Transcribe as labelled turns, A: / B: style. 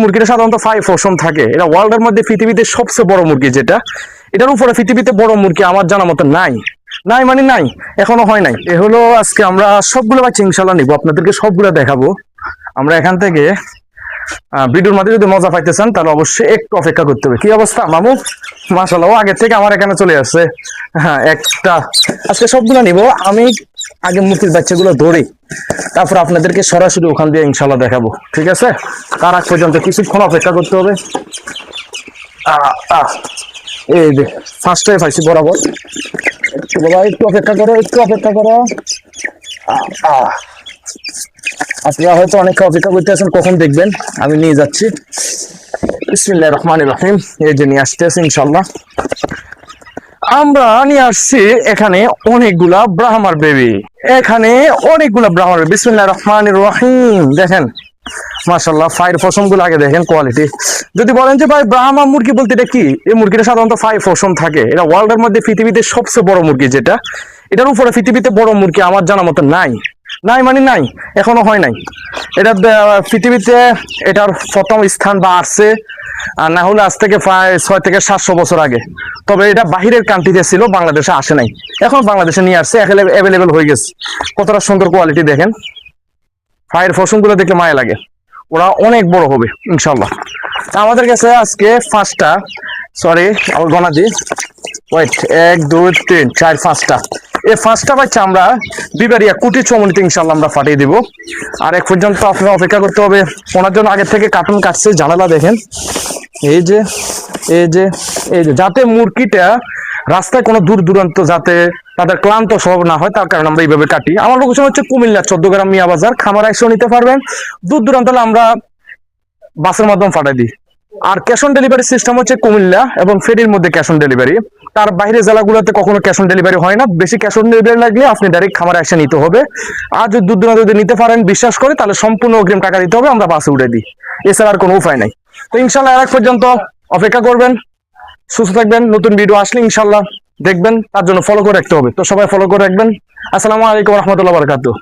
A: মুরগিটা সাধারণত 5 পশম থাকে। এটা ওয়ার্ল্ডের মধ্যে পৃথিবীতে সবচেয়ে বড় মুরগি যেটা, এটার উপরে পৃথিবীতে বড় মুরগি আমার জানা মতো নাই। নাই মানে নাই, এখনো হয় নাই। এ হলো আজকে আমরা সবগুলো বাচ্চা ইনশাল্লাহ নিবো, আপনাদেরকে সবগুলো দেখাবো। আমরা এখান থেকে ভিডিওর মধ্যে যদি মজা পাইতে চান তাহলে অবশ্যই একটু অপেক্ষা করতে হবে। কি অবস্থা মামু? মাশাআল্লাহ, ও আগে থেকে আমার এখানে চলে আসছে। হ্যাঁ, একটা আজকে সবগুলো নিব। আমি আগে মুরগির বাচ্চাগুলো ধরি, তারপর আপনাদেরকে সরাসরি ওখান দিয়ে ইনশাল্লাহ দেখাবো, ঠিক আছে? তার আগ পর্যন্ত কিছুক্ষণ অপেক্ষা করতে হবে। এই যে ফার্স্ট টাইম পাইছি বরাবর। একটু বাবা, একটু অপেক্ষা করো, একটু অপেক্ষা করো। আপনারা হয়তো অনেকে অপেক্ষা করতে আছেন কখন দেখবেন, আমি নিয়ে যাচ্ছি। বিসমিল্লাহির রহমানির রহিম। এই যে নিয়ে আসতেছি ইনশাল্লাহ। আমরা নিয়ে আসছি এখানে অনেকগুলা ব্রাহ্মার বেবি, এখানে অনেকগুলা ব্রাহ্মার বেবি। বিসমিল্লাহির রহমানির রহিম। দেখেন মাশাআল্লাহ, ফাইর পশম গুলো আগে দেখেন কোয়ালিটি। যদি বলেন যে ভাই ব্রাহ্মা মুরগি বলতে এটা কি, এই মুরগিটা সাধারণত 5 পশম থাকে। এটা ওয়ার্ল্ডের মধ্যে পৃথিবীতে সবচেয়ে বড় মুরগি যেটা, এটার উপরে পৃথিবীতে বড় মুরগি আমার জানা মতো নাই। নাই মানে নাই, এখনো হয় নাই। এটা পৃথিবীতে এটার প্রথম স্থান বা আসছে না হলে আজ থেকে প্রায় 6 থেকে 700 বছর আগে। তবে এটা বাহিরের কান্ট্রিতে ছিল, বাংলাদেশে আসে নাই। এখন বাংলাদেশে নিয়ে আসছে, অ্যাভেলেবেল হয়ে গেছে। কতটা সুন্দর কোয়ালিটি দেখেন, ফায়ার ফসম গুলো দেখলে মায়া লাগে। ওরা অনেক বড় হবে ইনশাল্লাহ। আমাদের কাছে আজকে 5টা, সরি আমার গণা দিই, ওয়েট, 1 2 3 4 5টা। এই 5টা বাচ্চা আমরা বিবারিয়া কুটি চমনিতে ইনশাল্লাহ আমরা ফাটিয়ে দিব। আর এক পর্যন্ত আপনারা অপেক্ষা করতে হবে। ওনার জন্য আগে থেকে কার্টুন কাটছে, জানালা দেখেন। এই যে এই যে এই যে, যাতে মুরগিটা রাস্তায় কোনো দূর দূরান্ত যাতে তাদের ক্লান্ত স্বভাব না হয়, তার কারণে আমরা এইভাবে কাটি। আমার লোকেশন হচ্ছে কুমিল্লা 14 গ্রাম মিয়া বাজার। খামার একশো নিতে পারবেন, দূর দূরান্ত হলে আমরা বাসের মাধ্যমে পাঠাই দিই। আর ক্যাশ অন ডেলিভারি সিস্টেম হচ্ছে কুমিল্লা এবং ফেরির মধ্যে ক্যাশ অন ডেলিভারি। তার বাইরে জেলাগুলোতে কখনো ক্যাশ অন ডেলিভারি হয় না। বেশি ক্যাশ অন ডেলিভারি লাগলে আপনি ডাইরেক্ট খামারে এসে নিতে হবে। আর যদি দূর দূরান্ত যদি নিতে পারেন বিশ্বাস করে, তাহলে সম্পূর্ণ অগ্রিম টাকা দিতে হবে, আমরা বাসে উঠে দিই। এছাড়া আর কোনো উপায় নাই। তো ইনশাল্লাহ এক পর্যন্ত অপেক্ষা করবেন, সুস্থ থাকবেন। নতুন ভিডিও আসলে ইনশাল্লাহ দেখবেন, তার জন্য ফলো করে রাখতে হবে। তো সবাই ফলো করে রাখবেন। আসসালামু আলাইকুম রহমতুল্লাহ বারাকাতুহু।